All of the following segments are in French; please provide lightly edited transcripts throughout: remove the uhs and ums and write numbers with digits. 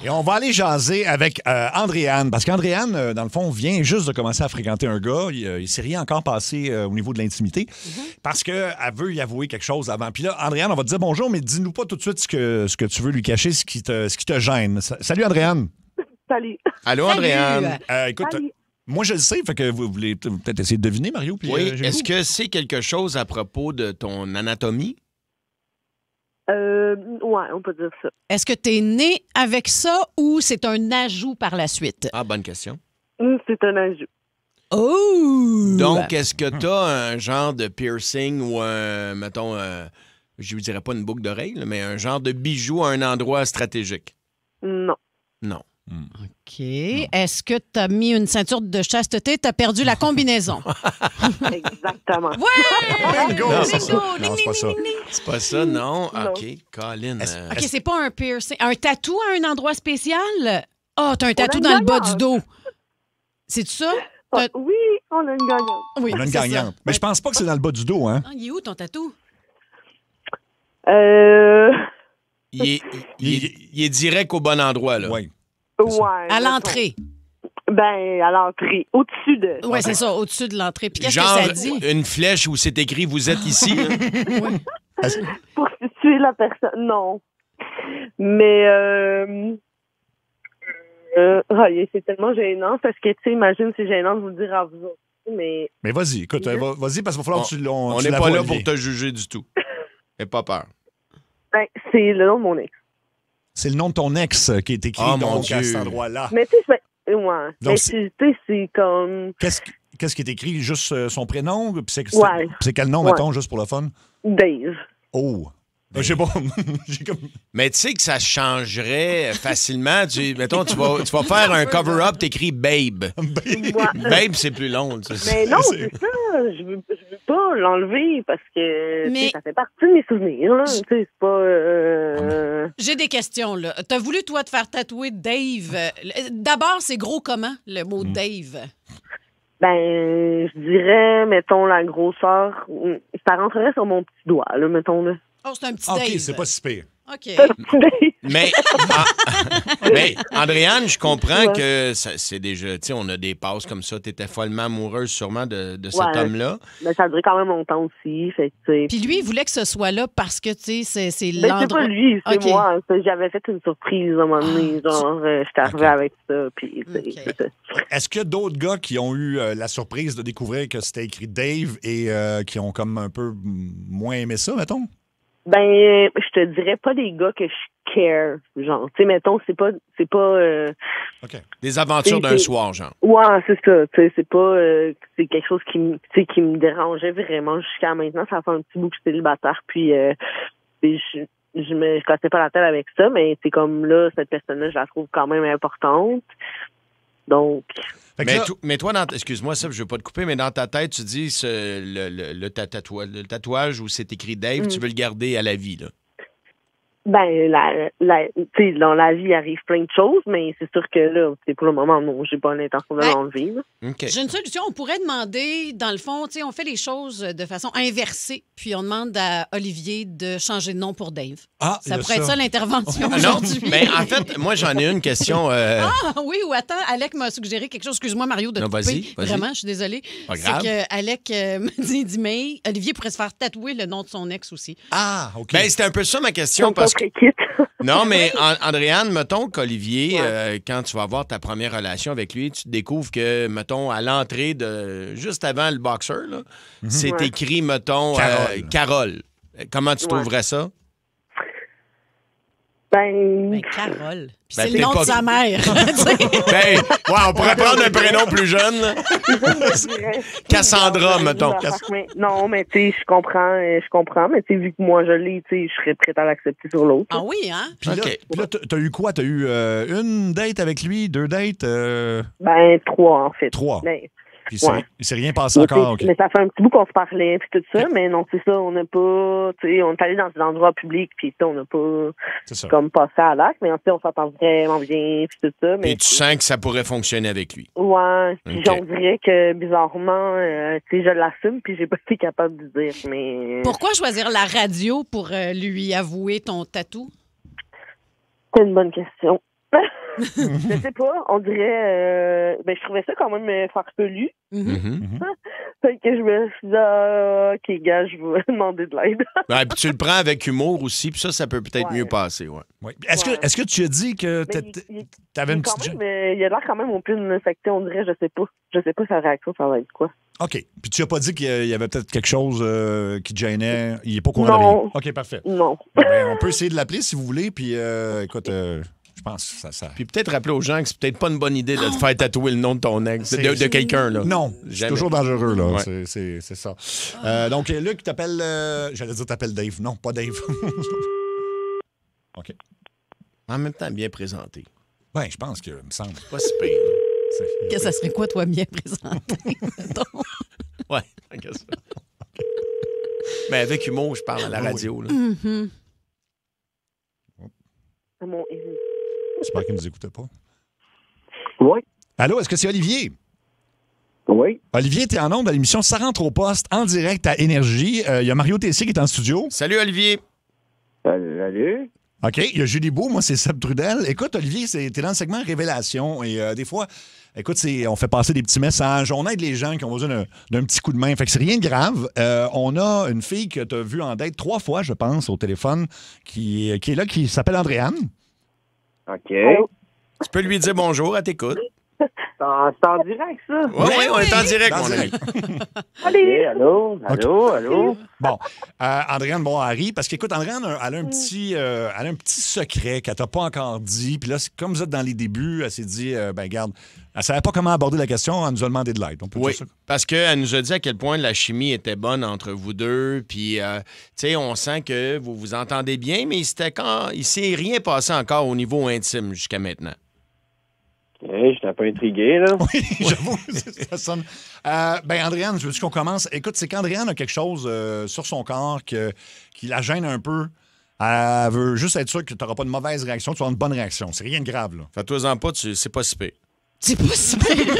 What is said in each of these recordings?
Et on va aller jaser avec Andréane, parce qu'Andréane, dans le fond, vient juste de commencer à fréquenter un gars. Il s'est rien encore passé au niveau de l'intimité, parce qu'elle veut y avouer quelque chose avant. Puis là, Andréane, on va te dire bonjour, mais dis-nous pas tout de suite ce que tu veux lui cacher, ce qui te gêne. Salut, Andréane. Salut. Allô, Andréane. Écoute, Salut. moi, je le sais, fait que vous voulez peut-être essayer de deviner, Mario. Puis, Oui, Gémeaux? est-ce que c'est quelque chose à propos de ton anatomie? Ouais, on peut dire ça. Est-ce que tu es né avec ça ou c'est un ajout par la suite? Ah, bonne question. C'est un ajout. Oh! Donc, est-ce que tu as un genre de piercing ou un, mettons, je ne dirais pas une boucle d'oreille, là, mais un genre de bijou à un endroit stratégique? Non. Non. OK. Est-ce que tu as mis une ceinture de chasteté? Tu as perdu la combinaison. Exactement. Ouais! Bingo! Non, c'est ça. Bingo! Non, c'est pas ça. C'est pas ça, non? Non. OK, Colin. OK, c'est pas un piercing. Un tatou à un endroit spécial? Ah, t'as un tatou a dans une le bas du gagnante. dos. C'est ça? Ah, oui, on a une gagnante. Oui, On a une c'est ça. gagnante. Mais je pense pas que c'est dans le bas du dos, hein? Ah, il est où ton tatou? Il est direct au bon endroit, là. Oui. Ouais. À l'entrée. Ben, à l'entrée. Au-dessus de. Oui, c'est ça, au-dessus de l'entrée. Puis qu'est-ce Genre que ça dit? une flèche où c'est écrit « Vous êtes ici ». Pour situer la personne. Non. Mais, c'est tellement gênant parce que, tu sais, imagine, c'est gênant de vous le dire à vous autres. Mais, Mais vas-y, écoute, vas-y, parce qu'il va falloir que tu On tu n'est pas l'avoues, là Olivier. pour te juger du tout. N'aie pas peur. ben, c'est le nom de mon ex. C'est le nom de ton ex qui est écrit Oh, mon donc à Dieu. cet endroit-là. Mais, tu sais, ouais. Donc, Mais, tu sais, c'est comme Qu'est-ce qui est écrit? Juste son prénom? Puis Ouais. c'est quel nom, Ouais. mettons, juste pour le fun? Dave. Oh! Je sais pas. J'ai comme... Mais tu sais que ça changerait facilement. Mettons, tu vas faire un cover-up, t'écris Babe. Moi. Babe, c'est plus long. tu sais. Mais non, c'est ça. Je veux pas l'enlever parce que tu Mais- sais, ça fait partie de mes souvenirs. Là. Tu sais, c'est pas. J'ai des questions, là. T'as voulu, toi, te faire tatouer Dave. D'abord, c'est gros comment, le mot Dave? Ben, je dirais, mettons, la grosseur. Ça rentrerait sur mon petit doigt, là, mettons. Là. Oh, c'est un petit OK, Dave. c'est pas si pire. OK. Mais, mais Andréane, je comprends que c'est déjà, tu sais, on a des passes comme ça. T'étais follement amoureuse sûrement de cet Ouais. homme-là. Mais ça a duré quand même longtemps aussi. Fait que, tu sais. Puis lui, il voulait que ce soit là parce que, tu sais, c'est Mais c'est l'endroit... pas lui, c'est OK. moi. J'avais fait une surprise à un moment donné. Genre, j'étais arrivée avec ça. Puis, tu sais, OK. c'est ça. Est-ce qu'il y a d'autres gars qui ont eu la surprise de découvrir que c'était écrit Dave et qui ont comme un peu moins aimé ça, mettons? Ben, je te dirais pas des gars que je care. Genre, tu sais, mettons, c'est pas. OK. Des aventures d'un C'est- soir, genre. Ouais, c'est ça. Tu sais, c'est pas. C'est quelque chose qui me, tu sais, qui me dérangeait vraiment jusqu'à maintenant. Ça fait un petit bout que je suis célibataire. Puis, je me cassais pas la tête avec ça, mais c'est comme là, cette personne-là, je la trouve quand même importante. Donc. Fait que là, Mais toi, excuse-moi, ça, je veux pas te couper, mais dans ta tête, tu dis le tatouage où c'est écrit Dave, tu veux le garder à la vie, là. Ben, tu sais, dans la vie, il arrive plein de choses, mais c'est sûr que là, c'est pour le moment, non, j'ai pas l'intention de Ben, l'enlever. Là. OK. J'ai une solution. On pourrait demander, dans le fond, tu sais, on fait les choses de façon inversée, puis on demande à Olivier de changer de nom pour Dave. ah, il y Ça a pourrait être ça l'intervention Ah non, aujourd'hui. mais en fait, moi, j'en ai une question. Ah oui, ou attends, Alec m'a suggéré quelque chose. Excuse-moi, Mario, de te Non, couper. vas-y. Vraiment, je suis désolée. Pas C'est grave. que Alec me dit, mais Olivier pourrait se faire tatouer le nom de son ex aussi. Ah, OK. Ben, c'était un peu ça ma question, Donc, on parce que... serait quitte. Non, mais Andréane, mettons qu'Olivier, Ouais. quand tu vas avoir ta première relation avec lui, tu découvres que, mettons, à l'entrée juste avant le boxer, là, c'est Ouais. écrit, mettons, Carole. Carole. Comment tu Ouais. trouverais ça? Ben, Carole. Puis Ben, c'est le t'es nom pas- de sa mère. Tu sais. Ben, ouais, on pourrait prendre un prénom plus jeune, là. je dirais- Cassandra, mettons. Non, mais tu sais, je comprends, mais tu sais, vu que moi je l'ai, tu sais, je serais prête à l'accepter sur l'autre. Ah oui, hein? Puis là, OK. puis là, t'as eu quoi? T'as eu une date avec lui, deux dates? Ben, 3, en fait. 3. Mais, Puis ouais. il s'est rien passé mais, encore. OK. mais ça fait un petit bout qu'on se parlait, puis tout ça, mais non, c'est ça, on n'a pas, tu sais, on est allé dans des endroits publics, puis on n'a pas, C'est ça. comme, passé à l'acte, mais ensuite, on s'entend vraiment bien, puis tout ça, mais... Puis tu sens que ça pourrait fonctionner avec lui. Ouais, puis OK. on dirait que, bizarrement, tu sais, je l'assume, puis j'ai pas été capable de dire, mais... Pourquoi choisir la radio pour lui avouer ton tatou? C'est une bonne question. Je sais pas, on dirait... je trouvais ça quand même farfelu. Fait que je me suis dit, OK, gars, je vais demander de l'aide. Ouais, puis tu le prends avec humour aussi, puis ça peut peut-être mieux passer, ouais. Ouais. Est-ce que tu as dit que t'avais une petite... il a l'air quand même open, fait que on dirait, je sais pas. Je sais pas sa réaction, ça va être quoi. OK. Puis tu n'as pas dit qu'il y avait peut-être quelque chose qui te gênait? Il n'est pas au courant de rien? OK, parfait. Non. Ben, on peut essayer de l'appeler si vous voulez, puis écoute... je pense que ça... Puis peut-être rappeler aux gens que c'est peut-être pas une bonne idée de te faire tatouer le nom de ton ex, de quelqu'un, là. Non, c'est toujours dangereux, là. Ouais. C'est ça. Donc, Luc t'appelle... j'allais dire t'appelles Dave. Non, pas Dave. OK. En même temps, bien présenté. Ben, je pense que, me semble... Pas si pire. Que ça serait quoi, toi, bien présenté? Ouais, que ça. Mais avec humour, je parle à la radio, là. J'espère qu'il ne nous écoutait pas. Oui. Allô, est-ce que c'est Olivier? Oui. Olivier, t'es en ondes à l'émission Ça rentre au poste, en direct à Énergie. Il y a Mario Tessier qui est en studio. Salut, Olivier. Salut. OK, il y a Julie Beau, moi c'est Seb Trudel. Écoute, Olivier, t'es dans le segment Révélation et des fois, écoute, on fait passer des petits messages, on aide les gens qui ont besoin d'un petit coup de main. Fait que c'est rien de grave. On a une fille que tu as vue en date 3 fois, je pense, au téléphone, qui est là, qui s'appelle Andréane. OK. Tu peux lui dire bonjour, à t'écoute. C'est en direct, ça? Oui, on est en direct, Dans mon ami. Allez, allô? Bon, Andréane Harry, parce qu'écoute, Andréane, elle a un petit secret qu'elle t'a pas encore dit. Puis là, comme vous êtes dans les débuts, elle s'est dit, garde, elle savait pas comment aborder la question, elle nous a demandé de l'aide. Oui, parce qu'elle nous a dit à quel point la chimie était bonne entre vous deux. Puis, tu sais, on sent que vous vous entendez bien, mais il s'est rien passé encore au niveau intime jusqu'à maintenant. OK, je suis un peu intrigué, là. Oui, j'avoue, ça sonne. Andréane, je veux qu'on commence. Écoute, c'est qu'Andréane a quelque chose sur son corps qui la gêne un peu. Elle veut juste être sûre que tu n'auras pas de mauvaise réaction, tu auras une bonne réaction. C'est rien de grave, là. Fais-toi-en pas, c'est pas si pire. C'est pas si pire.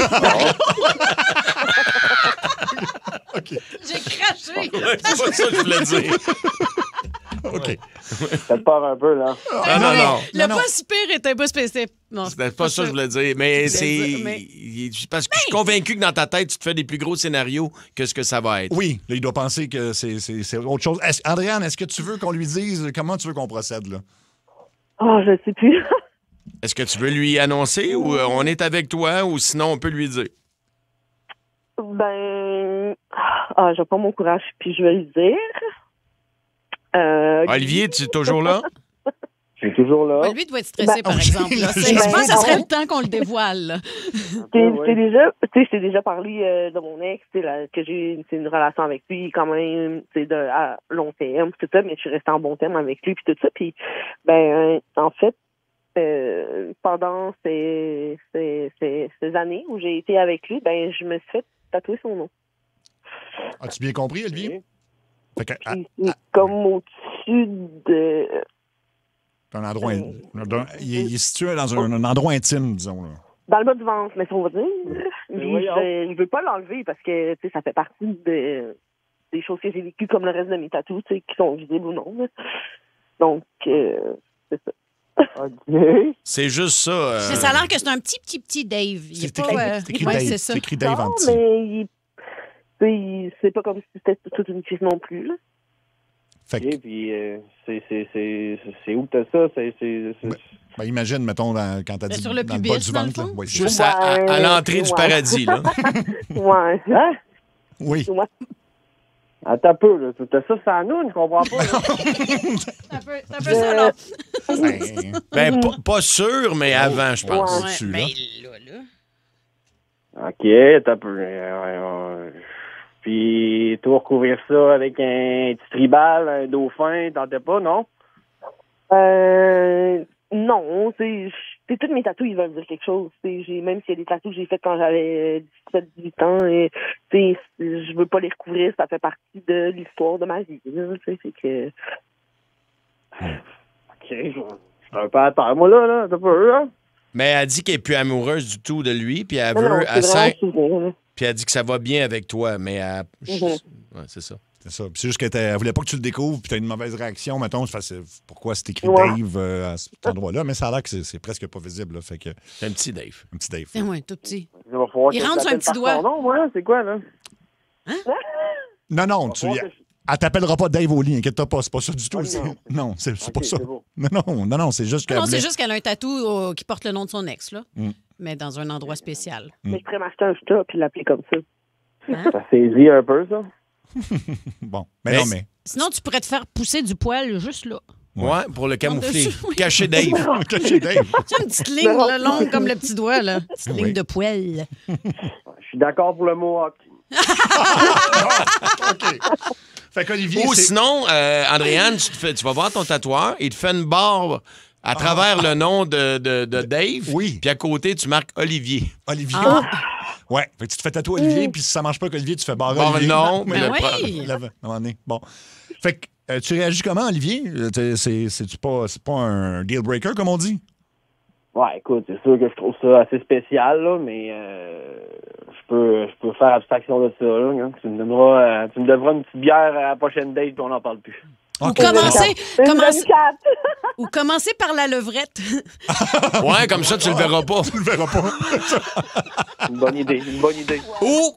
OK. J'ai craché. C'est pas ça que je voulais dire. OK. Ça te part un peu, là. Non. Le pas si pire est un peu spécifique. Non, C'était pas ça que je voulais dire. Mais c'est. Mais- Parce que je suis convaincu que dans ta tête, tu te fais des plus gros scénarios que ce que ça va être. Oui, là, il doit penser que c'est autre chose. Andréane, est-ce que tu veux qu'on lui dise comment tu veux qu'on procède, là? Oh, je sais plus. Est-ce que tu veux lui annoncer ou on est avec toi ou sinon on peut lui dire? Je vais prendre mon courage puis je vais le dire. Olivier, tu es toujours là? Je suis toujours là. Ouais, lui doit être stressé, par oui. exemple. Là. Je pense que ça serait le temps qu'on le dévoile. Là. C'est déjà parlé de mon ex, que j'ai une relation avec lui quand même, à long terme, tout ça, mais je suis restée en bon terme avec lui puis tout ça. Puis, en fait, pendant ces années où j'ai été avec lui, je me suis fait tatouer son nom. As-tu bien compris, Olivier? Fait que, C'est comme au-dessus de... un endroit, il est situé dans un endroit intime, disons. Là. Dans le bas du ventre, mais ça, on va dire. Je veux pas l'enlever parce que ça fait partie des choses que j'ai vécues comme le reste de mes tatous, qui sont visibles ou non. Là. Donc, c'est ça. OK. C'est juste ça. Ça a l'air que c'est un petit Dave. Il C'est est pas, écrit ouais, Dave. c'est ça. C'est écrit Dave en Non, petit. mais c'est pas comme si c'était toute une crise non plus. Là. Fait que, OK, puis c'est où que t'as ça? imagine, mettons, quand t'as dit Sur le dans le pubis, bas du dans le ventre. fond? Là. Oui, c'est Juste ça. à l'entrée du paradis, là. Ouais. Hein? Oui. Ouais. Attends un peu, là. T'as ça sans nous, je comprends pas. Là. C'est un peu ça, là. Pas sûr, mais avant, je pense. Ouais. Dessus, là. OK, attends un peu. Puis, tout recouvrir ça avec un petit tribal, un dauphin, t'entends pas, non? Non, c'est tous mes tatous, ils veulent dire quelque chose. Même s'il y a des tatous que j'ai faits quand j'avais 17-18 ans, et je veux pas les recouvrir, ça fait partie de l'histoire de ma vie. Là, c'est que... OK, je suis un peu à terre, moi, là, t'as pas là? Mais elle dit qu'elle n'est plus amoureuse du tout de lui, puis elle Non, veut. c'est vraiment un souvenir, là. Puis elle dit que ça va bien avec toi, mais ouais, c'est ça. C'est ça. Puis c'est juste qu'elle voulait pas que tu le découvres, puis tu as une mauvaise réaction. Mettons, pourquoi c'est écrit Ouais. Dave à cet endroit-là, mais ça a l'air que c'est presque pas visible. Là, fait que, C'est un petit Dave. un petit Dave. Eh ouais, tout petit. Il va falloir Il que rentre je sur un l'appelle petit par doigt. son nom, moi, c'est quoi, là? Non, Il va falloir que je- elle t'appellera pas Dave au lit, inquiète-toi pas, c'est pas ça du tout. Ah, c'est- non. Non, c'est Ok, pas ça. c'est beau. Non, c'est juste que. Non, c'est juste qu'elle a un tatou qui porte le nom de son ex, là. Mm. Mais dans un endroit spécial. Mais je pourrais m'acheter un chat puis l'appeler comme ça. Ça saisit un peu, ça. Bon. Mais Mais non, mais. Sinon, tu pourrais te faire pousser du poil juste là. Ouais, pour le camoufler. dessus, oui. Cacher Dave. Caché Dave. Tu sais, une petite ligne là, longue comme le petit doigt, là. Une petite Oui. ligne de poil. Je suis d'accord pour le Mohawk. OK. Fait qu'Olivier, Ou c'est. sinon, Andréane, tu vas voir ton tatoueur, il te fait une barre à travers le nom de Dave. Oui. Puis à côté, tu marques Olivier. Olivier. Ah. Ouais. Fait que tu te fais tatouer Olivier, puis si ça marche pas qu'Olivier, tu fais barre Barre Olivier. non, mais Ben le oui. pro- À un moment donné. Bon. Fait que tu réagis comment, Olivier? C'est pas un deal breaker, comme on dit? Ouais, écoute, c'est sûr que je trouve ça assez spécial, là, mais je peux faire abstraction de ça, là. Hein. Tu me devras une petite bière à la prochaine date, puis on n'en parle plus. Ou OK. commencer, Une commencer- 24. ou commencer par la levrette. Ouais, comme ça, tu le verras pas. Tu le verras pas. Une bonne idée, une bonne idée.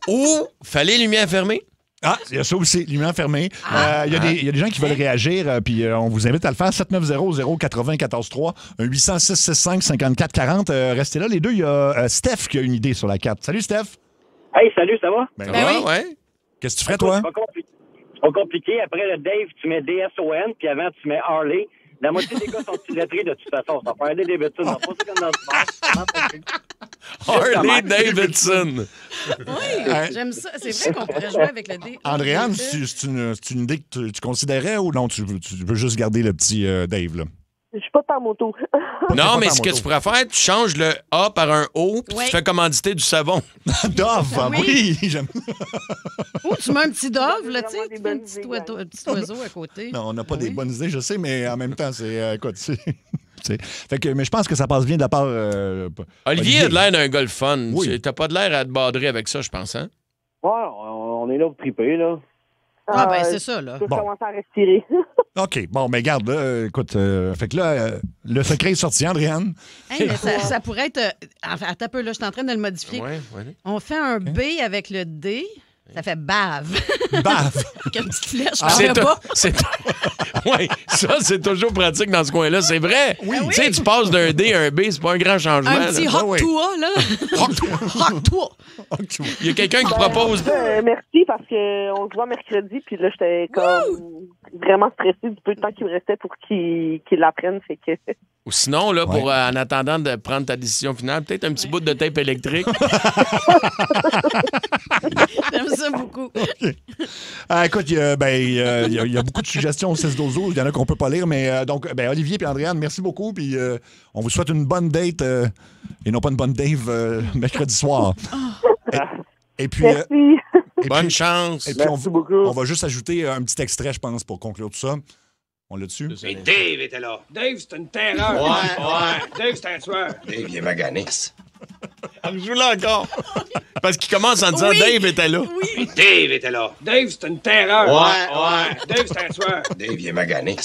Ou fallait lumière fermée. Ah, il y a ça aussi, lumière fermée. Il y a des gens qui veulent réagir, puis on vous invite à le faire. 790-094-3, 800-665-5440. Restez là, les deux. Il y a Steph qui a une idée sur la carte. Salut, Steph. Hey, salut, ça va? Ben, Ben Ouais, oui. ouais. qu'est-ce que tu ferais, toi? C'est pas compliqué. Après le Dave, tu mets DSON, puis avant, tu mets Harley. La moitié des gars sont illettrés de toute façon. Ça fait un Davidson. On va pas ça comme dans le sport. Harley Davidson. Oui, j'aime ça. C'est vrai qu'on pourrait jouer avec le dé. Andréane, c'est une idée que tu considérais ou non? Tu veux juste garder le petit Dave, là? Je suis pas par moto. Non, mais pas ce en que moto. tu pourrais faire, tu changes le A par un O, puis Ouais. tu fais commanditer du savon. Dove, Oui. oui, j'aime. Ou tu mets un petit dove, là, tu sais, Vraiment des tu fais un bonnes petit idées, oiseau, un petit oiseau à côté. Non, on n'a pas Oui. des bonnes idées, je sais, mais en même temps, c'est. Écoute, fait que, mais je pense que ça passe bien de la part. Olivier a de l'air d'un gars le fun. Oui. T'as pas de l'air à te badrer avec ça, je pense, hein? Ouais, on est là pour triper, là. Ah, ben c'est ça, là. Je peux Bon. commencer à respirer. OK, bon, mais garde, là, écoute, fait que là, le secret est sorti, Andréane. Hey, mais ça pourrait être. Attends un peu, là, je suis en train de le modifier. Ouais. On fait un B avec le D, ça fait bave. Baf! Avec une petite flèche, Ah, je c'est sais pas. Oui, ça, c'est toujours pratique dans ce coin-là. C'est vrai. Tu sais, tu passes d'un D à un B, c'est pas un grand changement. Un petit là. hot oui. tour, là. Hot tour. Il y a quelqu'un qui propose. Merci parce qu'on se voit mercredi, puis là, j'étais comme vraiment stressée du peu de temps qu'il me restait pour qu'il l'apprenne. Fait que Ou sinon, là, pour Ouais. en attendant de prendre ta décision finale, peut-être un petit bout de tape électrique. J'aime ça beaucoup. Écoute, il y a beaucoup de suggestions au 16-12. Il y en a qu'on peut pas lire, mais donc, Olivier et Andréane, merci beaucoup. Puis on vous souhaite une bonne date et non pas une bonne Dave mercredi soir. Et puis, merci. Bonne chance. et puis Merci beaucoup. on va juste ajouter un petit extrait, je pense, pour conclure tout ça. On l'a dessus? Et Dave était là. Dave, c'est une terreur. Ouais. Dave, c'est un tueur. Dave, il est magané. Joue-le encore. Parce qu'il commence en disant Oui. Dave était là. Et Dave était là. Dave, c'est une terreur. Ouais. Dave, c'est un tueur. Dave, il est magané.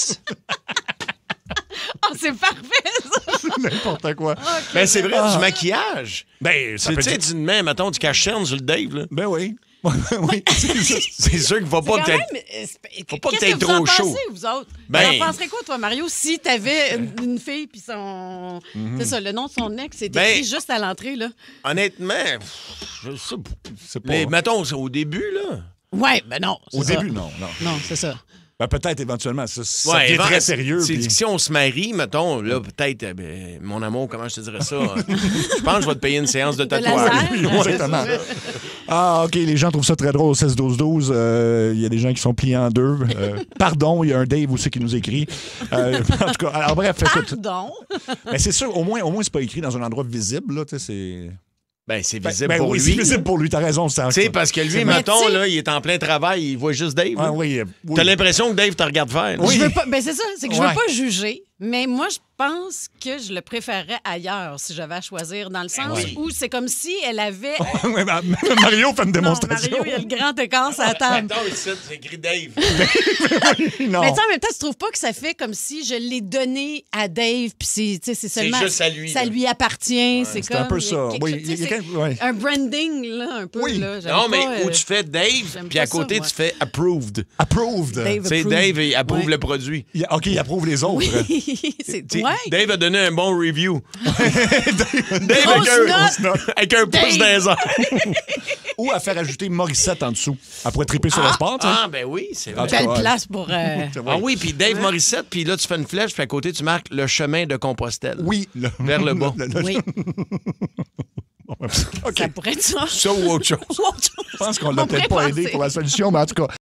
Oh, c'est parfait, ça. N'importe quoi. Ben, c'est vrai, du maquillage. Ben, ça Tu peut sais, dire- tu mets, mettons, du cache-cerne sur le Dave, là. Ben oui. Oui. C'est sûr qu'il va pas Quand peut-être. même, Faut pas que qu'est-ce t'aies que vous en trop chaud. pensez, vous autres? Ben- Vous en penserez quoi, toi, Mario, si t'avais une fille puis son... C'est ça, le nom de son ex, c'est Ben- écrit juste à l'entrée, là. Honnêtement, je sais pas. C'est pas... Mettons, c'est au début, là. Ouais, ben non. c'est Au ça. début, non. Non, c'est ça. Ben, peut-être éventuellement. Ça Ouais, devient très Evan, sérieux. c'est- puis- Si on se marie, mettons, là, peut-être, mon amour, comment je te dirais ça? Je pense que je vais te payer une séance de tatouage. laser. Oui, exactement. Ah, OK, les gens trouvent ça très drôle au 16-12-12. Il y a des gens qui sont pliés en deux. Pardon, il y a un Dave aussi qui nous écrit. En tout cas, alors bref, écoute. Pardon. Mais c'est sûr, au moins c'est pas écrit dans un endroit visible. Là, tu sais, c'est... Ben, c'est visible Ben pour oui, lui. c'est visible pour lui, t'as raison. Tu sais, parce que lui, Mais mettons, tu sais- là, il est en plein travail, il voit juste Dave. Ah, là. oui, oui. T'as l'impression que Dave te regarde faire. là. Oui. Je veux pas, ben c'est ça, c'est que je veux Ouais. pas juger. Mais moi, je pense que je le préférerais ailleurs si j'avais à choisir, dans le sens où c'est comme si elle avait... Ouais, ben, Mario fait une démonstration. Non, Mario, il y a le grand écart sur la table. Attends, ici, c'est écrit Dave. Non. Mais tu sais, en même temps, tu trouves pas que ça fait comme si je l'ai donné à Dave, puis c'est seulement... juste à lui, ça là. lui appartient, c'est comme... un peu il y a ça. quelque Oui, chose- il y a tu sais, quelqu'un- c'est ouais. un branding, là, un peu, Oui. là. J'aime Non, mais pas, où tu fais Dave, j'aime puis pas à côté, ça, moi. tu fais approved. Approved. Dave Tu sais, approved. Dave, il approuve Ouais. le produit. OK, il approuve les autres. Oui, c'est... Tu sais, Ouais. Dave a donné un bon review. Dave Grosse note. avec un pouce dans les airs. Ou à faire ajouter Morissette en dessous. Elle pourrait triper sur le sport, tu sais. Ah, ben oui, c'est vrai. En tout cas, Quelle ouais. place pour... Ah oui, puis Dave Morissette, puis là, tu fais une flèche, puis à côté, tu marques le chemin de Compostelle. Oui. Vers le bas. Oui, OK. ça pourrait être ça. Ça ou autre chose. Je pense qu'on l'a On peut-être pourrait pas aidé penser. pour la solution, mais en tout cas.